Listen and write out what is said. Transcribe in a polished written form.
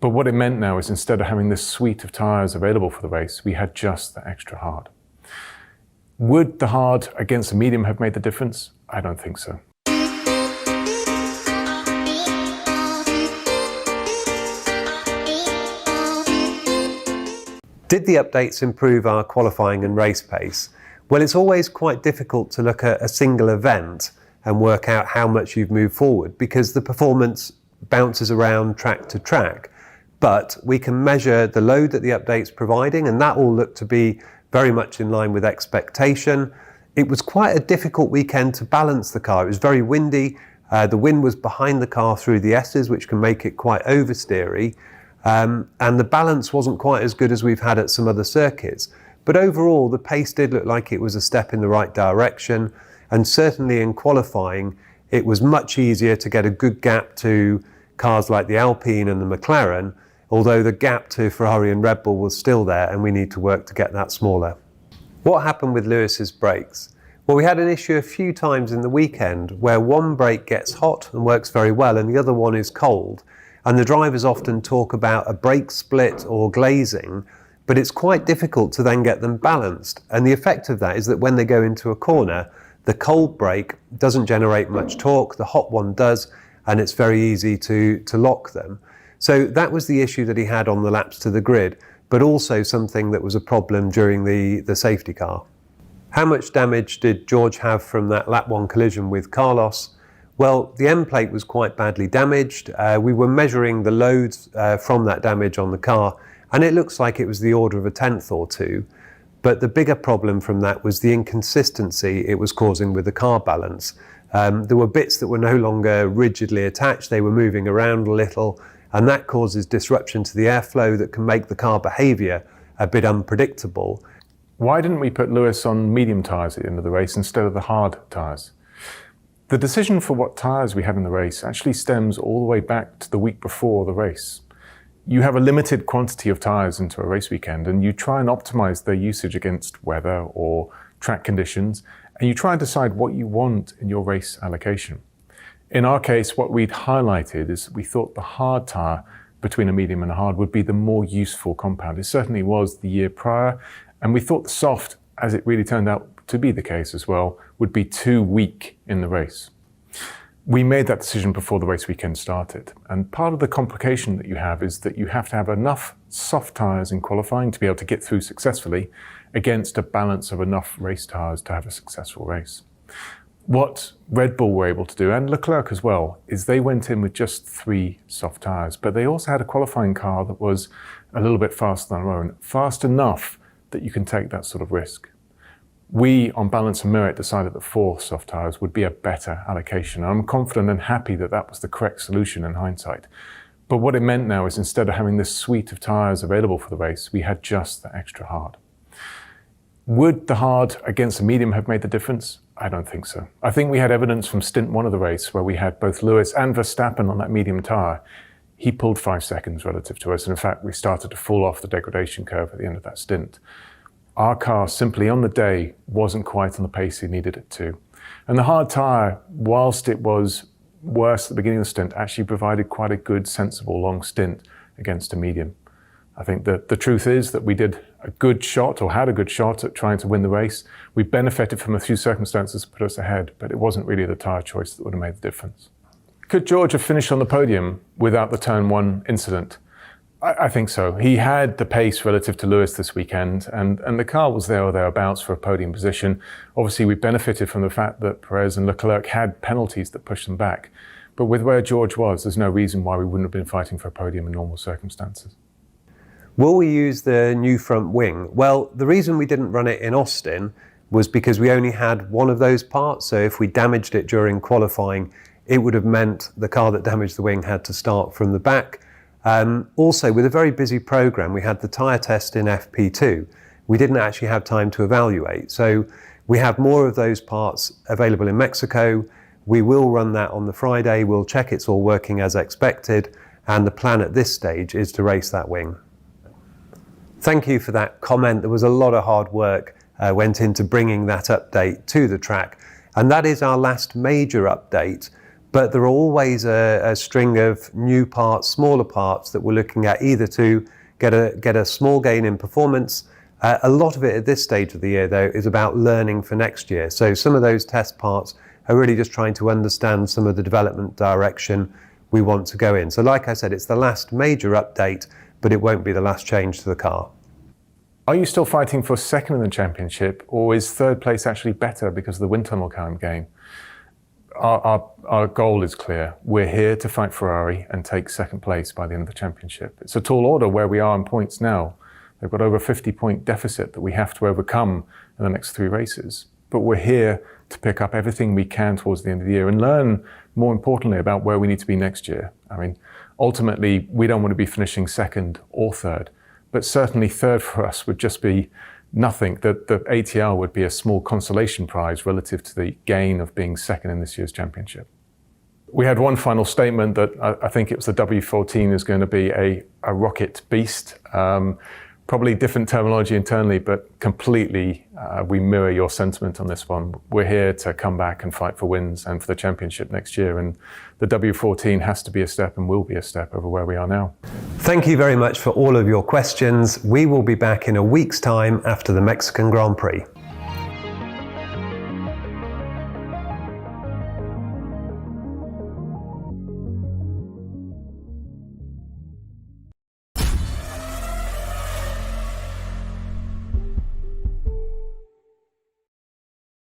But what it meant now is instead of having this suite of tyres available for the race, we had just the extra hard. Would the hard against the medium have made the difference? I don't think so. Did the updates improve our qualifying and race pace? Well, it's always quite difficult to look at a single event and work out how much you've moved forward because the performance bounces around track to track. But we can measure the load that the update's providing, and that all looked to be very much in line with expectation. It was quite a difficult weekend to balance the car. It was very windy. The wind was behind the car through the S's, which can make it quite oversteery. And the balance wasn't quite as good as we've had at some other circuits. But overall, the pace did look like it was a step in the right direction. And certainly in qualifying, it was much easier to get a good gap to cars like the Alpine and the McLaren, although the gap to Ferrari and Red Bull was still there, and we need to work to get that smaller. What happened with Lewis's brakes? Well, we had an issue a few times in the weekend where one brake gets hot and works very well and the other one is cold. And the drivers often talk about a brake split or glazing, but it's quite difficult to then get them balanced. And the effect of that is that when they go into a corner, the cold brake doesn't generate much torque, the hot one does, and it's very easy to lock them. So that was the issue that he had on the laps to the grid, but also something that was a problem during the safety car. How much damage did George have from that lap 1 collision with Carlos? Well, the end plate was quite badly damaged. We were measuring the loads from that damage on the car, and it looks like it was the order of a tenth or two. But the bigger problem from that was the inconsistency it was causing with the car balance. There were bits that were no longer rigidly attached, they were moving around a little, and that causes disruption to the airflow that can make the car behaviour a bit unpredictable. Why didn't we put Lewis on medium tyres at the end of the race instead of the hard tyres? The decision for what tyres we had in the race actually stems all the way back to the week before the race. You have a limited quantity of tyres into a race weekend and you try and optimise their usage against weather or track conditions, and you try and decide what you want in your race allocation. In our case, what we'd highlighted is we thought the hard tyre between a medium and a hard would be the more useful compound. It certainly was the year prior, and we thought the soft, as it really turned out to be the case as well, would be too weak in the race. We made that decision before the race weekend started, and part of the complication that you have is that you have to have enough soft tyres in qualifying to be able to get through successfully against a balance of enough race tyres to have a successful race. What Red Bull were able to do, and Leclerc as well, is they went in with just 3 soft tyres, but they also had a qualifying car that was a little bit faster than our own, fast enough that you can take that sort of risk. We, on balance and merit, decided that 4 soft tyres would be a better allocation. I'm confident and happy that that was the correct solution in hindsight. But what it meant now is instead of having this suite of tyres available for the race, we had just the extra hard. Would the hard against the medium have made the difference? I don't think so. I think we had evidence from stint 1 of the race where we had both Lewis and Verstappen on that medium tyre. He pulled 5 seconds relative to us, and in fact we started to fall off the degradation curve at the end of that stint. Our car simply on the day wasn't quite on the pace he needed it to. And the hard tyre, whilst it was worse at the beginning of the stint, actually provided quite a good, sensible, long stint against a medium. I think that the truth is that we did a good shot, or had a good shot at trying to win the race. We benefited from a few circumstances to put us ahead, but it wasn't really the tyre choice that would have made the difference. Could George have finished on the podium without the turn 1 incident? I think so. He had the pace relative to Lewis this weekend, and the car was there or thereabouts for a podium position. Obviously, we benefited from the fact that Perez and Leclerc had penalties that pushed them back. But with where George was, there's no reason why we wouldn't have been fighting for a podium in normal circumstances. Will we use the new front wing? Well, the reason we didn't run it in Austin was because we only had one of those parts. So if we damaged it during qualifying, it would have meant the car that damaged the wing had to start from the back. Also, with a very busy program, we had the tyre test in FP2. We didn't actually have time to evaluate. So we have more of those parts available in Mexico. We will run that on the Friday. We'll check it's all working as expected. And the plan at this stage is to race that wing. Thank you for that comment. There was a lot of hard work went into bringing that update to the track. And that is our last major update. but there are always a string of new parts, smaller parts that we're looking at either to get a small gain in performance. A lot of it at this stage of the year, though, is about learning for next year. So some of those test parts are really just trying to understand some of the development direction we want to go in. So like I said, it's the last major update, but it won't be the last change to the car. Are you still fighting for second in the championship, or is third place actually better because of the wind tunnel current gain? Our goal is clear. We're here to fight Ferrari and take second place by the end of the championship. It's a tall order where we are in points now. They've got over a 50-point deficit that we have to overcome in the next 3 races. But we're here to pick up everything we can towards the end of the year and learn, more importantly, about where we need to be next year. I mean, ultimately, we don't want to be finishing second or third, but certainly third for us would just be nothing. The ATL would be a small consolation prize relative to the gain of being second in this year's championship. We had one final statement that I think it was the W14 is going to be a rocket beast. Probably different terminology internally, but completely we mirror your sentiment on this one. We're here to come back and fight for wins and for the championship next year, and the W14 has to be a step and will be a step over where we are now. Thank you very much for all of your questions. We will be back in a week's time after the Mexican Grand Prix.